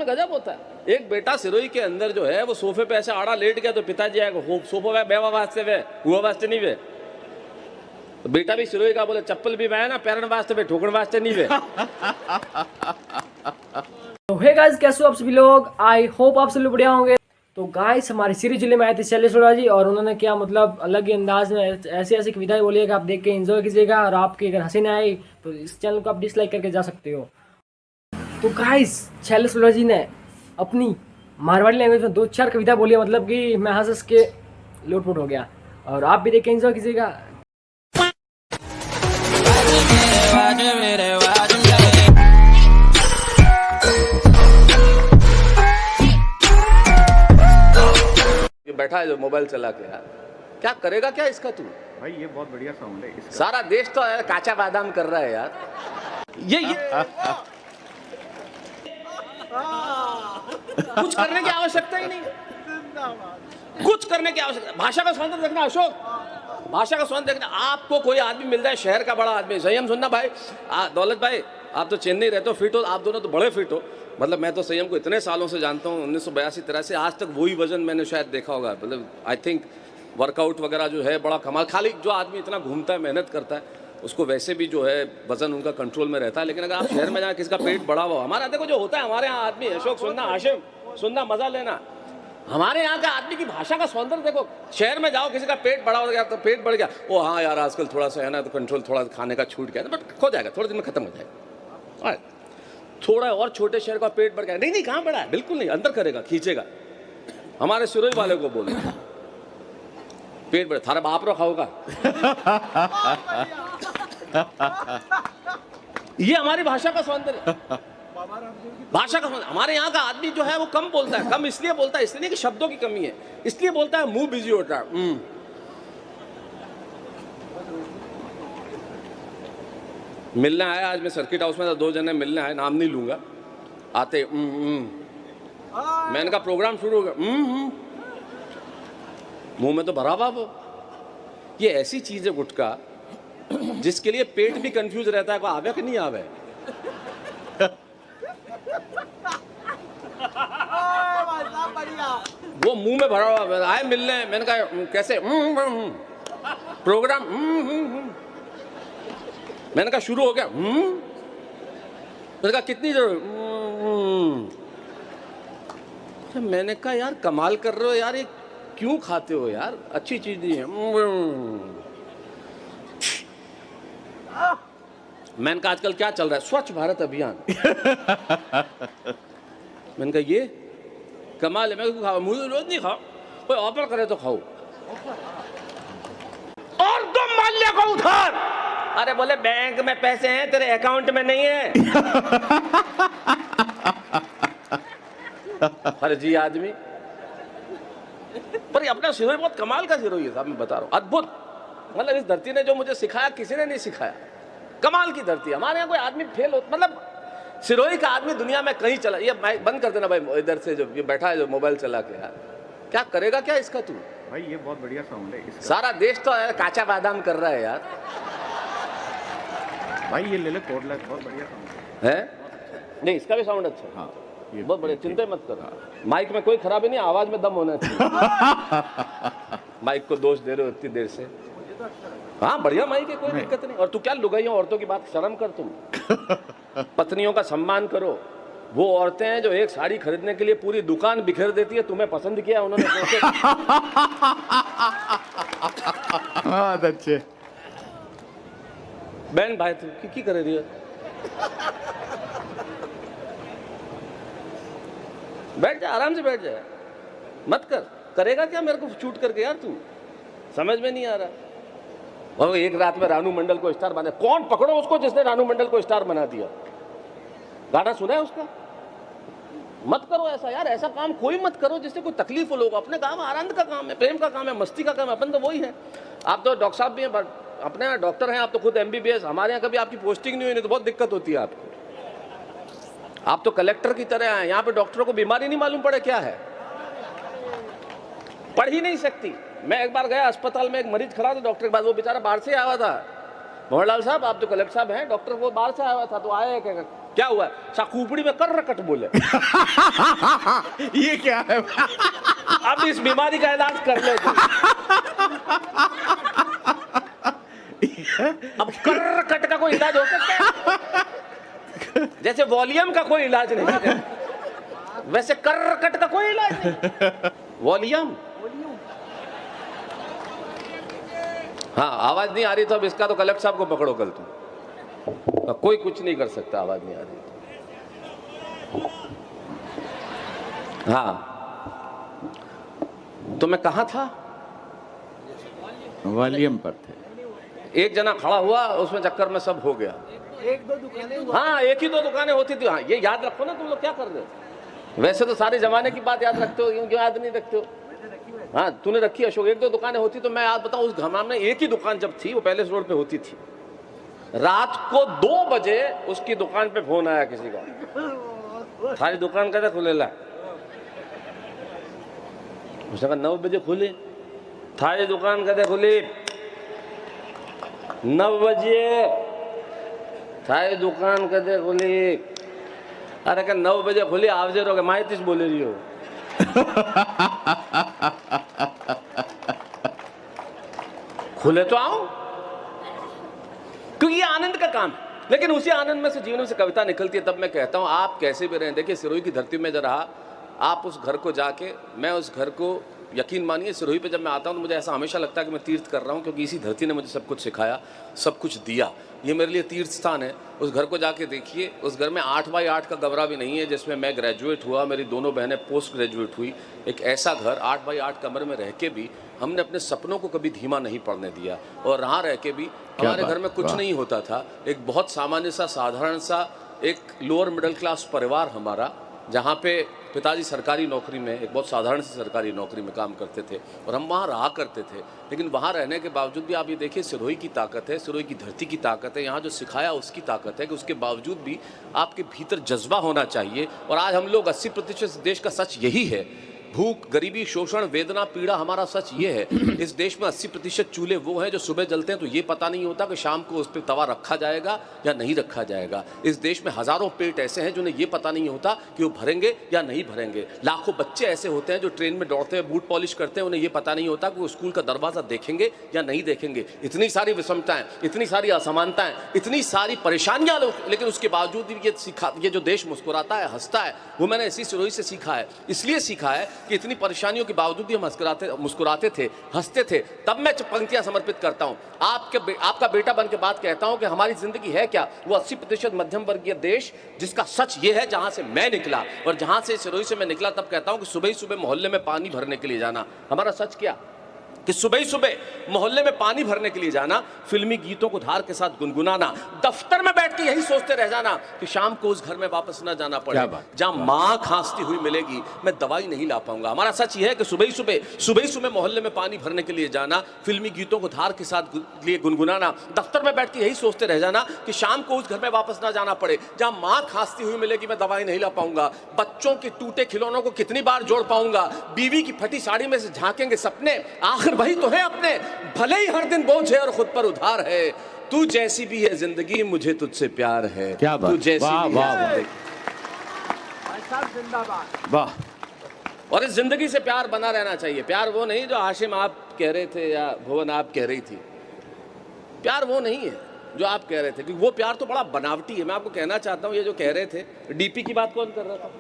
में गजब होता है। एक बेटा सिरोही के अंदर जो है वो सोफे पे ऐसे आड़ा लेट गया तो पिताजी आएगा सोफे पे बेवा वास्ते वे हुआ वास्ते नहीं वे, तो बेटा भी सिरोही का बोले चप्पल भी मैं ना पैरन वास्ते वे ठोकन वास्ते नहीं वे। तो हे गाइस, कैसे हो आप सभी लोग? आई होप आप सभी बढ़िया होंगे। तो गाइस, हमारे सिरी जिले में आए थे शैलेश्वर जी, और उन्होंने क्या मतलब अलग ही अंदाज में ऐसी ऐसी कविताएं बोली है कि आप देख के एंजॉय कीजिएगा, और आपकी अगर हंसी ना आई तो इस चैनल को आप डिसलाइक करके जा सकते हो। तो गाइस, शैलेश्वर जी ने अपनी मारवाड़ी लैंग्वेज में 2-4 कविता बोली है, मतलब कि मैं हंस के लोटपोट हो गया, और आप भी देख के एंजॉय कीजिएगा। बैठा है जो मोबाइल चला के, यार क्या करेगा क्या इसका तू? भाई ये बहुत बढ़िया साउंड है इसका। सारा देश तो यार काचा बादाम कर रहा है यार। ये कुछ करने की आवश्यकता ही नहीं, कुछ करने की आवश्यकता। भाषा का सौंदर्य देखना अशोक, भाषा का सौंदर्य देखना। आपको कोई आदमी मिल जाए शहर का बड़ा आदमी, संयम सुनना भाई, दौलत भाई आप तो चेन्नई रहते हो, फिट हो, आप दोनों तो बड़े फिट हो। मतलब मैं तो संयम को इतने सालों से जानता हूँ, 1982-83 आज तक वही वजन मैंने शायद देखा होगा। मतलब आई थिंक वर्कआउट वगैरह जो है बड़ा कमाल। खाली जो आदमी इतना घूमता है, मेहनत करता है, उसको वैसे भी जो है वजन उनका कंट्रोल में रहता है। लेकिन अगर आप शहर में जाए किसी का पेट बड़ा हुआ, हमारा देखो जो होता है हमारे यहाँ आदमी, अशोक सुनना, आशिम सुनना, मजा लेना, हमारे यहाँ का आदमी की भाषा का सौंदर्य देखो। शहर में जाओ किसी का पेट बड़ा हो गया तो पेट बढ़ गया, ओ हाँ यार आजकल थोड़ा सा है ना तो कंट्रोल थोड़ा खाने का छूट गया, बट खो जाएगा, थोड़े दिन में खत्म हो जाएगा। थोड़ा और छोटे शहर का पेट बढ़ गया, नहीं कहाँ बढ़ा है, बिल्कुल नहीं, अंदर करेगा, खींचेगा। हमारे सिरोही वाले को बोल पेट बढ़े, थारा बाप रो खाओगा। ये हमारी भाषा का सौंदर्य, भाषा का सौंदर्य। हमारे यहाँ का आदमी जो है वो कम बोलता है, कम इसलिए बोलता है, इसलिए नहीं कि शब्दों की कमी है, इसलिए बोलता है मुंह बिजी होता है। मिलने आया आज मैं सर्किट हाउस में था, 2 जने मिलने आए, नाम नहीं लूंगा, आते मैंने कहा प्रोग्राम शुरू हो गया, मुंह में तो भरा हुआ वो। ये ऐसी चीज है गुटखा जिसके लिए पेट भी कंफ्यूज रहता है, को आवे कि नहीं आवे। वो मुंह में भरा हुआ आए मिलने, मैंने कहा कैसे प्रोग्राम, मैंने कहा शुरू हो गया, मैंने कहा कितनी जरूर, मैंने कहा यार कमाल कर रहे हो यार, ये क्यों खाते हो यार, अच्छी चीज नहीं है। मैंने कहा आजकल क्या चल रहा है, स्वच्छ भारत अभियान। मैंने कहा ये कमाल है, मैं खाओ, मुझे रोज नहीं खाओ, कोई ऑफर करे तो खाओ। और तुम माल्य को उधार, अरे बोले बैंक में पैसे हैं तेरे अकाउंट में नहीं है। फर्जी आदमी। पर अपना सिरोही बहुत कमाल का सिरोही है साहब, मैं बता रहा हूँ, अद्भुत। मतलब इस धरती ने जो मुझे सिखाया किसी ने नहीं सिखाया, कमाल की धरती। हमारे यहाँ कोई आदमी फेल हो, मतलब सिरोही का आदमी दुनिया में कहीं चला। ये बंद कर देना भाई, इधर से जो ये बैठा है जो मोबाइल चला के, यार क्या करेगा क्या इसका तू? भाई ये बहुत बढ़िया साउंड है इसका। सारा देश तो यार काचा बादाम कर रहा है यार। भाई ये ले ले कोडला, बहुत बढ़िया साउंड है। नहीं इसका भी साउंड अच्छा है, हाँ ये बहुत बढ़िया, चिंता मत करो। माइक में कोई खराबी नहीं, आवाज में दम होना चाहिए। माइक को दोष दे रहे हो इतनी देर से। हाँ बढ़िया माइक है, कोई दिक्कत नहीं। और तू क्या लुगाइयों औरतों की बात, शर्म कर तुम। पत्नियों का सम्मान करो। वो औरतें हैं जो एक साड़ी खरीदने के लिए पूरी दुकान बिखेर देती है, तुम्हें पसंद किया उन्होंने। हाँ अच्छे बहन भाई तू की करे रही है? बैठ जा, आराम से बैठ जा, मत कर। करेगा क्या मेरे को शूट करके यार, तू समझ में नहीं आ रहा। और एक रात में रानू मंडल को स्टार बना, कौन पकड़ो उसको जिसने रानू मंडल को स्टार बना दिया। गाना सुना है उसका? मत करो ऐसा यार, ऐसा काम कोई मत करो जिससे कोई तकलीफ हो। लोग अपने काम, आनंद का काम है, प्रेम का काम है, मस्ती का काम है, अपन तो वही है। आप तो डॉक्टर साहब भी हैं, अपने यहाँ डॉक्टर हैं, आप तो खुद MBBS। हमारे यहाँ कभी आपकी पोस्टिंग नहीं हुई, नहीं तो बहुत दिक्कत होती है आपको। आप तो कलेक्टर की तरह हैं, यहाँ पे डॉक्टरों को बीमारी नहीं मालूम पड़े क्या है, पढ़ ही नहीं सकती। मैं एक बार गया अस्पताल में, एक मरीज खड़ा था, डॉक्टर के पास, वो बेचारा बाहर से आया था। भंवरलाल साहब आप तो कलेक्टर साहब हैं, डॉक्टर वो बाहर से आया था, तो आया क्या हुआ? शाकूपड़ी में कर्रकट बोले। ये क्या है? अब इस बीमारी का इलाज कर ले तुम। अब कर्रकट का कोई इलाज हो सकता है? जैसे वॉल्यूम का कोई इलाज नहीं है, वैसे कर्रकट का कोई इलाज नहीं। वॉल्यूम, हाँ आवाज नहीं आ रही तो अब इसका तो कलेक्टर साहब को पकड़ो कल तुम। कोई कुछ नहीं कर सकता, आवाज नहीं आ रही तो। हाँ तो मैं कहाँ था? वॉल्यूम पर थे। एक जना खड़ा हुआ, उसमें चक्कर में सब हो गया। एक दो दुकानें, हाँ एक ही दो दुकानें होती थी। हाँ ये याद रखो ना, तुम लोग क्या कर रहे हो? वैसे तो सारे जमाने की बात याद रखते हो, क्यों याद नहीं रखते हो? हाँ तूने रखी अशोक, एक दो दुकानें होती। तो मैं याद बताऊं, उस घमाम में एक ही दुकान जब थी, वो पैलेस रोड पे होती थी। रात को 2 बजे उसकी दुकान पे फोन आया किसी का, सारी दुकान कैसे खुलेला? उसने कहा 9 बजे खुली। थारी दुकान कैसे खुली? 9 बजे। थारी दुकान कैसे खुली? अरे क्या 9 बजे खुली? आवजे रोगे माहितीच बोले रही हो। खुले तो आओ, क्योंकि ये आनंद का काम है। लेकिन उसी आनंद में से जीवन से कविता निकलती है। तब मैं कहता हूं आप कैसे भी रहें, देखिए सिरोही की धरती में जब रहा, आप उस घर को जाके, मैं उस घर को, यकीन मानिए सिरोही पे जब मैं आता हूं तो मुझे ऐसा हमेशा लगता है कि मैं तीर्थ कर रहा हूं, क्योंकि इसी धरती ने मुझे सब कुछ सिखाया, सब कुछ दिया। ये मेरे लिए तीर्थ स्थान है। उस घर को जाके देखिए, उस घर में 8x8 का कमरा भी नहीं है, जिसमें मैं ग्रेजुएट हुआ, मेरी दोनों बहनें पोस्ट ग्रेजुएट हुई। एक ऐसा घर 8x8 कमरे में रह के भी हमने अपने सपनों को कभी धीमा नहीं पड़ने दिया। और वहाँ रह के भी हमारे घर में कुछ नहीं होता था। एक बहुत सामान्य सा, साधारण सा, एक लोअर मिडिल क्लास परिवार हमारा, जहाँ पे पिताजी सरकारी नौकरी में, एक बहुत साधारण सी सरकारी नौकरी में काम करते थे और हम वहाँ रहा करते थे। लेकिन वहाँ रहने के बावजूद भी आप ये देखिए, सिरोही की ताकत है, सिरोही की धरती की ताकत है, यहाँ जो सिखाया उसकी ताकत है कि उसके बावजूद भी आपके भीतर जज्बा होना चाहिए। और आज हम लोग 80% देश का सच यही है, भूख, गरीबी, शोषण, वेदना, पीड़ा, हमारा सच ये है। इस देश में 80% चूल्हे वो हैं जो सुबह जलते हैं तो ये पता नहीं होता कि शाम को उस पर तवा रखा जाएगा या नहीं रखा जाएगा। इस देश में हजारों पेट ऐसे हैं जिन्हें ये पता नहीं होता कि वो भरेंगे या नहीं भरेंगे। लाखों बच्चे ऐसे होते हैं जो ट्रेन में दौड़ते हैं, बूट पॉलिश करते हैं, उन्हें ये पता नहीं होता कि वो स्कूल का दरवाजा देखेंगे या नहीं देखेंगे। इतनी सारी विषमताएं, इतनी सारी असमानताएं, इतनी सारी परेशानियां, लेकिन उसके बावजूद भी ये जो देश मुस्कुराता है, हंसता है, वो मैंने इसी सिरोही से सीखा है। इसलिए सीखा है कि इतनी परेशानियों के बावजूद भी हम मुस्कुराते थे, हंसते थे। तब मैं पंक्तियां समर्पित करता हूं, आपका बेटा बन के बात कहता हूं कि हमारी जिंदगी है क्या? वो 80% मध्यम वर्गीय देश, जिसका सच ये है, जहां से मैं निकला और जहां से सिरोही से मैं निकला, तब कहता हूं कि सुबह ही सुबह मोहल्ले में पानी भरने के लिए जाना। हमारा सच क्या कि सुबह ही सुबह मोहल्ले में पानी भरने के लिए जाना, फिल्मी गीतों को धार के साथ गुनगुनाना, दफ्तर में बैठ के यही सोचते रह जाना कि शाम को उस घर में वापस ना जाना पड़े जहां मां खांसती हुई मिलेगी, मैं दवाई नहीं ला पाऊंगा। हमारा सच यह है कि सुबह ही सुबह मोहल्ले में पानी भरने के लिए जाना, फिल्मी गीतों को धार के साथ लिए गुनगुनाना, दफ्तर में बैठ के यही सोचते रह जाना कि शाम को उस घर में वापस ना जाना पड़े जहां मां खांसती हुई मिलेगी, मैं दवाई नहीं ला पाऊंगा। बच्चों के टूटे खिलौनों को कितनी बार जोड़ पाऊंगा, बीवी की फटी साड़ी में से झांकेंगे सपने, आखिर वही तो है अपने, भले ही हर दिन बोझ है और खुद पर उधार है। तू जैसी भी है जिंदगी, मुझे तुझसे प्यार है। क्या बात, तू जैसी वाह, भी वाह, है जिंदाबाद। वाह। और इस जिंदगी से प्यार बना रहना चाहिए। प्यार वो नहीं जो हाशिम आप कह रहे थे या भुवन आप कह रही थी। प्यार वो नहीं है जो आप कह रहे थे, क्योंकि वो प्यार तो बड़ा बनावटी है। मैं आपको कहना चाहता हूँ, ये जो कह रहे थे, डीपी की बात कौन कर रहा था?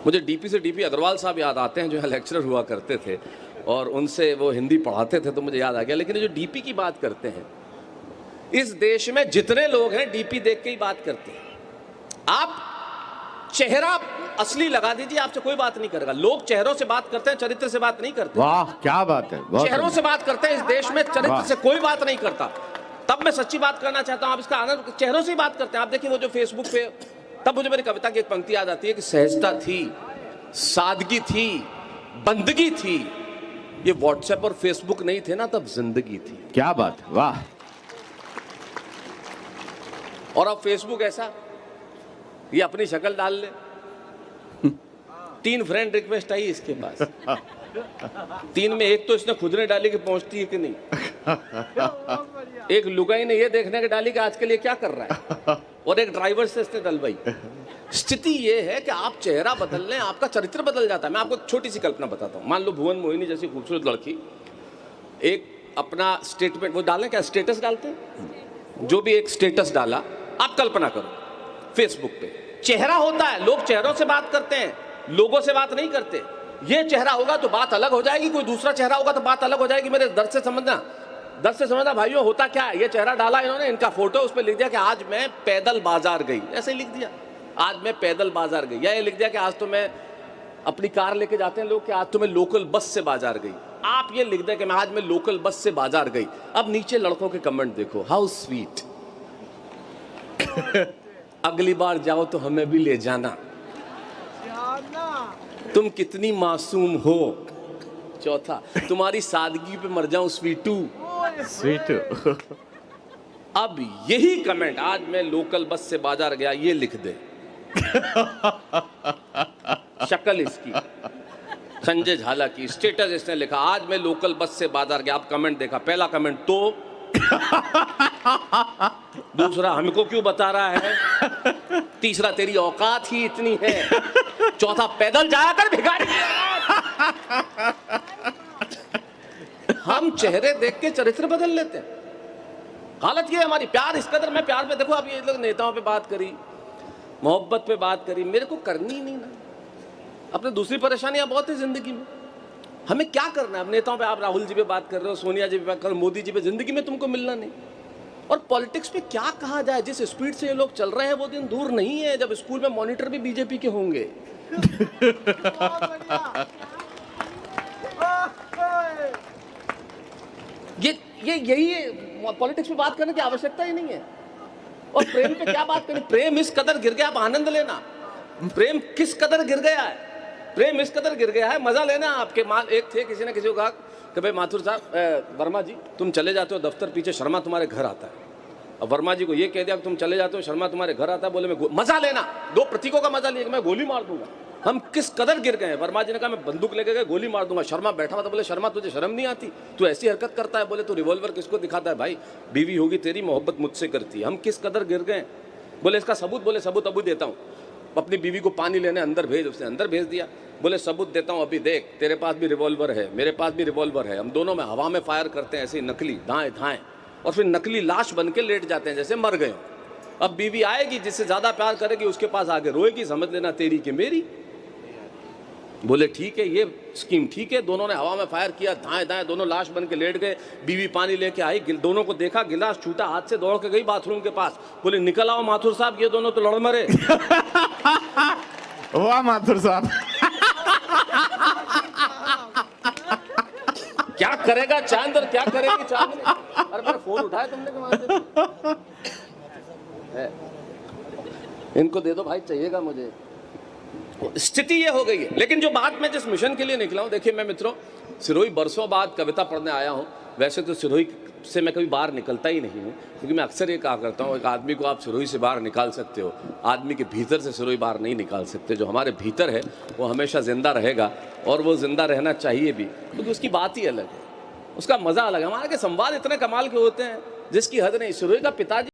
मुझे डीपी से डीपी अग्रवाल साहब याद आते हैं, जो यहाँ लेक्चरर हुआ करते थे और उनसे वो हिंदी पढ़ाते थे, तो मुझे याद आ गया। लेकिन जो डीपी की बात करते हैं, इस देश में जितने लोग हैं डीपी देख के ही बात करते हैं। आप चेहरा असली लगा दीजिए, आपसे कोई बात नहीं करेगा। लोग चेहरों से बात करते हैं, चरित्र से बात नहीं करते। वाह क्या बात है, चेहरों से बात करते हैं। इस देश में चरित्र से कोई बात नहीं करता। तब मैं सच्ची बात करना चाहता हूं, आप इसका आनंद चेहरों से ही बात करते हैं। आप देखिए वो जो फेसबुक पे, तब मुझे मेरी कविता की एक पंक्ति याद आती है कि सहजता थी, सादगी थी, बंदगी थी। ये व्हाट्सएप और फेसबुक नहीं थे ना, तब जिंदगी थी। क्या बात, वाह। और अब फेसबुक ऐसा, ये अपनी शक्ल डाल ले, 3 फ्रेंड रिक्वेस्ट आई इसके पास, 3 में 1 तो इसने खुद ने डाली कि पहुंचती है कि नहीं। एक लुगाई ने ये देखने की डाली कि आज के लिए क्या कर रहा है, और एक ड्राइवर से इसने डलवाई। स्थिति ये है कि आप चेहरा बदल लें, आपका चरित्र बदल जाता है। मैं आपको छोटी सी कल्पना बताता हूँ। मान लो भुवन मोहिनी जैसी खूबसूरत लड़की एक अपना स्टेटमेंट, वो डालें क्या, स्टेटस डालते हैं, जो भी एक स्टेटस डाला, आप कल्पना करो फेसबुक पे, चेहरा होता है, लोग चेहरों से बात करते हैं, लोगों से बात नहीं करते। ये चेहरा होगा तो बात अलग हो जाएगी, कोई दूसरा चेहरा होगा तो बात अलग हो जाएगी। मेरे दर्द से समझना भाइयों, होता क्या है, ये चेहरा डाला इन्होंने, इनका फोटो, उस पर लिख दिया कि आज मैं पैदल बाजार गई, ऐसे ही लिख दिया, आज मैं पैदल बाजार गई, या ये लिख दिया कि आज तो मैं अपनी कार लेके जाते हैं लोग कि आज तो मैं लोकल बस से बाजार गई। आप ये लिख दें कि मैं आज मैं लोकल बस से बाजार गई। अब नीचे लड़कों के कमेंट देखो, हाउ स्वीट, अगली बार जाओ तो हमें भी ले जाना, तुम कितनी मासूम हो। चौथा, तुम्हारी सादगी पे मर जाऊं स्वीटू, स्वीटू। अब यही कमेंट, आज मैं लोकल बस से बाजार गया, ये लिख दे, शक्ल इसकी संजय झाला की, स्टेटस इसने लिखा आज मैं लोकल बस से बाजार गया। आप कमेंट देखा, पहला कमेंट तो दूसरा हमको क्यों बता रहा है, तीसरा तेरी औकात ही इतनी है, चौथा पैदल जाया कर भिखारी। हम चेहरे देख के चरित्र बदल लेते हैं। हालत ये हमारी, प्यार इस कदर, मैं प्यार पे देखो, अब ये लोग नेताओं पे बात करी, मोहब्बत पे बात करी, मेरे को करनी नहीं ना, अपने दूसरी परेशानियां बहुत है जिंदगी में, हमें क्या करना है। अब नेताओं पे आप राहुल जी पे बात कर रहे हो, सोनिया जी पे बात कर रहे हो, मोदी जी पे, जिंदगी में तुमको मिलना नहीं। और पॉलिटिक्स पे क्या कहा जाए, जिस स्पीड से ये लोग चल रहे हैं वो दिन दूर नहीं है जब स्कूल में मॉनिटर भी बीजेपी के होंगे। यही पॉलिटिक्स पे बात करने की आवश्यकता ही नहीं है। और प्रेम पे क्या बात करें, प्रेम इस कदर गिर गया, आप आनंद लेना, प्रेम किस कदर गिर गया है, प्रेम इस कदर गिर गया है, मजा लेना। आपके एक थे, किसी ने किसी को कहा कि भाई माथुर साहब, वर्मा जी तुम चले जाते हो दफ्तर, पीछे शर्मा तुम्हारे घर आता है। अब वर्मा जी को ये कह दिया कि तुम चले जाते हो, शर्मा तुम्हारे घर आता है, बोले मैं मजा लेना, 2 प्रतीकों का मजा लिया, मैं गोली मार दूंगा। हम किस कदर गिर गए। वर्मा जी ने कहा मैं बंदूक लेके गए, गोली मार दूंगा। शर्मा बैठा हुआ था, बोले शर्मा तुझे शर्म नहीं आती, तू ऐसी हरकत करता है। बोले तू रिवॉल्वर किसको दिखाता है, भाई बीवी होगी तेरी, मोहब्बत मुझसे करती है। हम किस कदर गिर गए। बोले इसका सबूत, बोले सबूत अभी देता हूँ। अपनी बीवी को पानी लेने अंदर भेज, उसने अंदर भेज दिया। बोले सबूत देता हूँ अभी, देख तेरे पास भी रिवॉल्वर है, मेरे पास भी रिवॉल्वर है, हम दोनों में हवा में फायर करते हैं ऐसे नकली, दाएं दाएं, और फिर नकली लाश बन के लेट जाते हैं जैसे मर गए। अब बीवी आएगी, जिससे ज्यादा प्यार करेगी उसके पास आगे रोएगी, समझ लेना तेरी कि मेरी। बोले ठीक है, ये स्कीम ठीक है। दोनों ने हवा में फायर किया, दाएं दाएं, दोनों लाश बन के लेट गए। बीवी पानी लेके आई, दोनों को देखा, गिलास छूटा, हाथ से दौड़ के गई बाथरूम के पास। बोले निकल आओ माथुर साहब, ये दोनों तो लड़ मरे। वाह माथुर साहब। क्या करेगा चांद और क्या करेगी चांदनी। अरे मेरा फोन उठाया तुमने कि वहां से, इनको दे दो भाई, चाहिएगा मुझे। स्थिति ये हो गई है। लेकिन जो बात मैं जिस मिशन के लिए निकला हूं, देखिए मैं मित्रों सिरोही बरसों बाद कविता पढ़ने आया हूं। वैसे तो सिरोही से मैं कभी बाहर निकलता ही नहीं हूं, क्योंकि मैं अक्सर ये कहा करता हूं, एक आदमी को आप सिरोही से बाहर निकाल सकते हो, आदमी के भीतर से सिरोही बाहर नहीं निकाल सकते। जो हमारे भीतर है वो हमेशा जिंदा रहेगा, और वो जिंदा रहना चाहिए भी, क्योंकि उसकी बात ही अलग है, उसका मजा अलग है। हमारे के संवाद इतने कमाल के होते हैं जिसकी हद नहीं। सिरोही का पिताजी